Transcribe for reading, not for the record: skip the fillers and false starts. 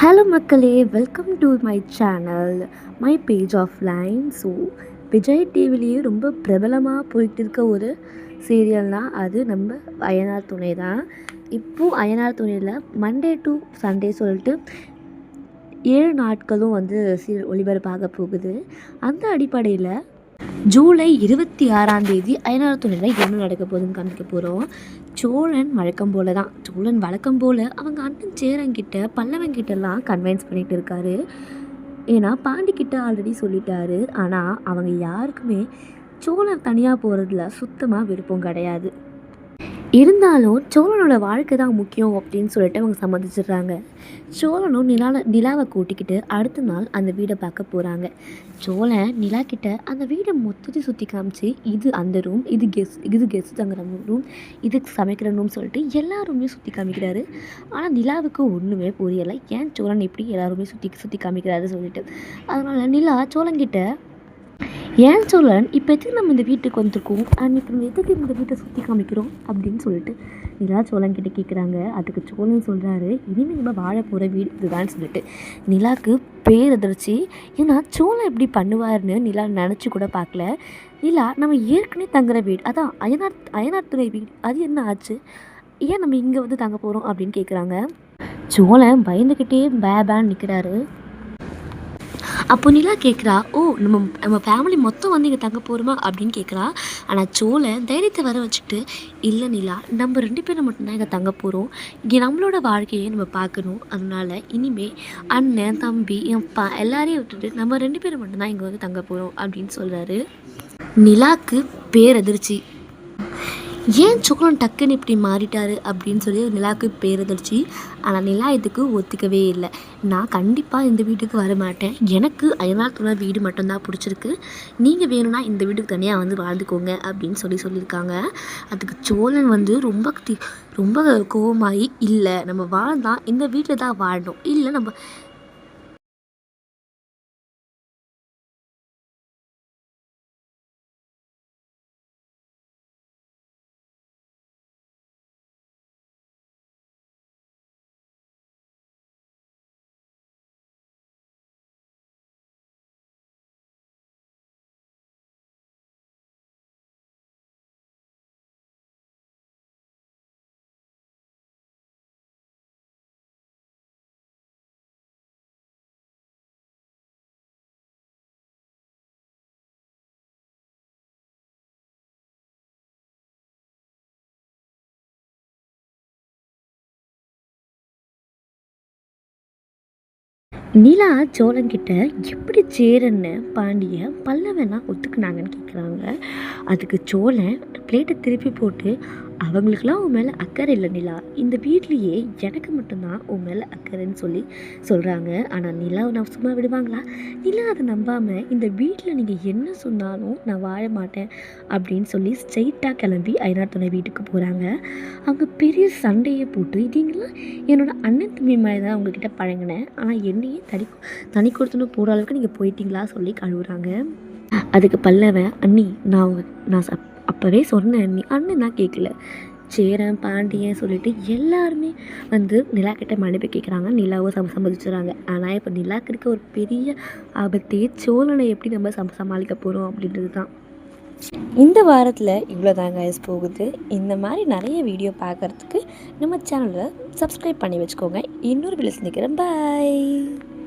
Hello மக்களே, welcome to my channel, my page off line. So Vijay டிவிலேயே ரொம்ப பிரபலமாக போயிட்டு இருக்க ஒரு சீரியல்னால் அது நம்ம அய்யனார் துணை தான். இப்போது அய்யனார் துணையில் மண்டே டு சண்டே சொல்லிட்டு 7 நாட்களும் சீரியல் ஒளிபரப்பாக போகுது. அந்த அடிப்படையில் ஜூலை 26ஆம் தேதி அய்யனார் துணையில் என்ன நடக்க போகுதுன்னு காமிக்க போகிறோம். சோழன் வழக்கம் போல தான். சோழன் வழக்கம் போல் அவங்க அண்ணன் சேரன்கிட்ட பல்லவன்கிட்டலாம் கன்வின்ஸ் பண்ணிகிட்டு இருக்காரு. ஏன்னா பாண்டிக்கிட்ட ஆல்ரெடி சொல்லிட்டாரு. ஆனால் அவங்க யாருக்குமே சோழன் தனியாக போகிறதுல சுத்தமாக விருப்பம் கிடையாது. இருந்தாலும் சோழனோட வாழ்க்கை தான் முக்கியம் அப்படின்னு சொல்லிட்டு அவங்க சம்மதிச்சிடுறாங்க. சோழனும் நிலாவை கூட்டிக்கிட்டு அடுத்த நாள் அந்த வீடை பார்க்க போகிறாங்க. சோழன் நிலா கிட்ட அந்த வீடை மொத்தத்தை சுற்றி காமிச்சு, இது அந்த ரூம், இது கெஸ்ட் தங்குற ரூம், இதுக்கு சமைக்கிற ரூம் சொல்லிட்டு எல்லா ரூமையும் சுற்றி காமிக்கிறாரு. ஆனால் நிலாவுக்கு ஒன்றுமே புரியலை, ஏன் சோழன் இப்படி எல்லாருமே சுற்றி காமிக்கிறாரு சொல்லிட்டு. அதனால் நிலா சோழன்கிட்ட, ஏன் சோழன் இப்போ எதுக்கு நம்ம இந்த வீட்டுக்கு வந்திருக்கோம், இப்போ நம்ம எதுக்கு இந்த வீட்டை சுற்றி காமிக்கிறோம் அப்படின்னு சொல்லிட்டு நிலா சோழன்கிட்ட கேட்குறாங்க. அதுக்கு சோழன் சொல்கிறாரு, இனிமேல் நம்ம வாழ போகிற வீடு இதுதான் சொல்லிட்டு. நிலாவுக்கு பேரதிர்ச்சி. ஏன்னா சோழன் எப்படி பண்ணுவார்னு நிலா நினச்சி கூட பார்க்கல. நிலா, நம்ம ஏற்கனவே தங்குற வீடு அதான் அய்யனார் துணை வீடு, அது என்ன ஆச்சு, ஏன் நம்ம இங்கே தங்க போகிறோம் அப்படின்னு கேட்குறாங்க. சோழன் பயந்துக்கிட்டே பேன்னு நிற்கிறாரு. அப்போ நிலா கேட்குறா, ஓ நம்ம ஃபேமிலி மொத்தம் இங்கே தங்க போகிறோமா அப்படின்னு கேட்குறா. ஆனால் சோழன் தைரியத்தை வர வச்சுட்டு, இல்லை நிலா, நம்ம 2 பேரும் மட்டும்தான் இங்கே தங்க போகிறோம், இங்கே நம்மளோட வாழ்க்கையை நம்ம பார்க்கணும், அதனால் இனிமேல் அண்ணன் தம்பி அப்பா எல்லாரையும் விட்டுட்டு நம்ம 2 பேரும் மட்டும்தான் இங்கே தங்க போகிறோம் அப்படின்னு சொல்கிறாரு. நிலாவுக்கு பேரதிர்ச்சி. ஏன் சோழன் டக்குன்னு இப்படி மாறிட்டார் அப்படின்னு சொல்லி நிலாவுக்கு பேரதிர்ச்சி. ஆனால் நிலா இதுக்கு ஒத்துக்கவே இல்லை. நான் கண்டிப்பாக இந்த வீட்டுக்கு வர மாட்டேன், எனக்கு அய்யனார் துணை வீடு மட்டும்தான் பிடிச்சிருக்கு, நீங்கள் வேணும்னா இந்த வீட்டுக்கு தனியாக வாழ்ந்துக்கோங்க அப்படின்னு சொல்லியிருக்காங்க. அதுக்கு சோழன் ரொம்ப கோபமாகி, இல்லை நம்ம வாழ்ந்தான் இந்த வீட்டில் தான் வாழணும், இல்லை நம்ம நிலா சோழன்கிட்ட எப்படி சேரன்னு பாண்டிய பல்லவனா ஒத்துக்குனாங்கன்னு கேட்குறாங்க. அதுக்கு சோழன் பிளேட்டை திருப்பி போட்டு, அவங்களுக்கெல்லாம் உன் மேலே அக்கறை இல்லை நிலா, இந்த வீட்லேயே எனக்கு மட்டும்தான் உன் மேலே அக்கறைன்னு சொல்கிறாங்க. ஆனால் நிலா நான் சும்மா விடுவாங்களா? நிலா அதை நம்பாமல், இந்த வீட்டில் நீங்கள் என்ன சொன்னாலும் நான் வாழ மாட்டேன் அப்படின்னு சொல்லி ஸ்ட்ரெயிட்டாக கிளம்பி அய்யனார் துணை வீட்டுக்கு போகிறாங்க. அவங்க பெரிய சண்டையை போட்டு, இதுங்களாம் என்னோடய அண்ணன் தம்பி மாதிரி தான் உங்ககிட்ட பழங்கினேன், ஆனால் என்னையே தனி கொடுத்துன்னு போகிற அளவுக்கு நீங்கள் போயிட்டீங்களா சொல்லி கழுவுறாங்க. அதுக்கு பல்லவன், அண்ணி நான் அப்போவே சொன்னேன், அண்ணி, அண்ணன் தான் கேட்கல. சேரன் பாண்டியன் சொல்லிட்டு எல்லாருமே நிலா கிட்ட மன்னிப்பு கேட்குறாங்க. நிலாவும் சம்மதிச்சுறாங்க. ஆனால் இப்போ நிலாக்கு இருக்க ஒரு பெரிய ஆபத்தையே சோழனை எப்படி நம்ம சமாளிக்க போகிறோம் அப்படின்றது தான். இந்த வாரத்தில் இவ்வளோ தாங்க போகுது. இந்த மாதிரி நிறைய வீடியோ பார்க்குறதுக்கு நம்ம சேனலை சப்ஸ்கிரைப் பண்ணி வச்சுக்கோங்க. இன்னொரு வீடியோஸ் நிற்கிறேன். பாய்.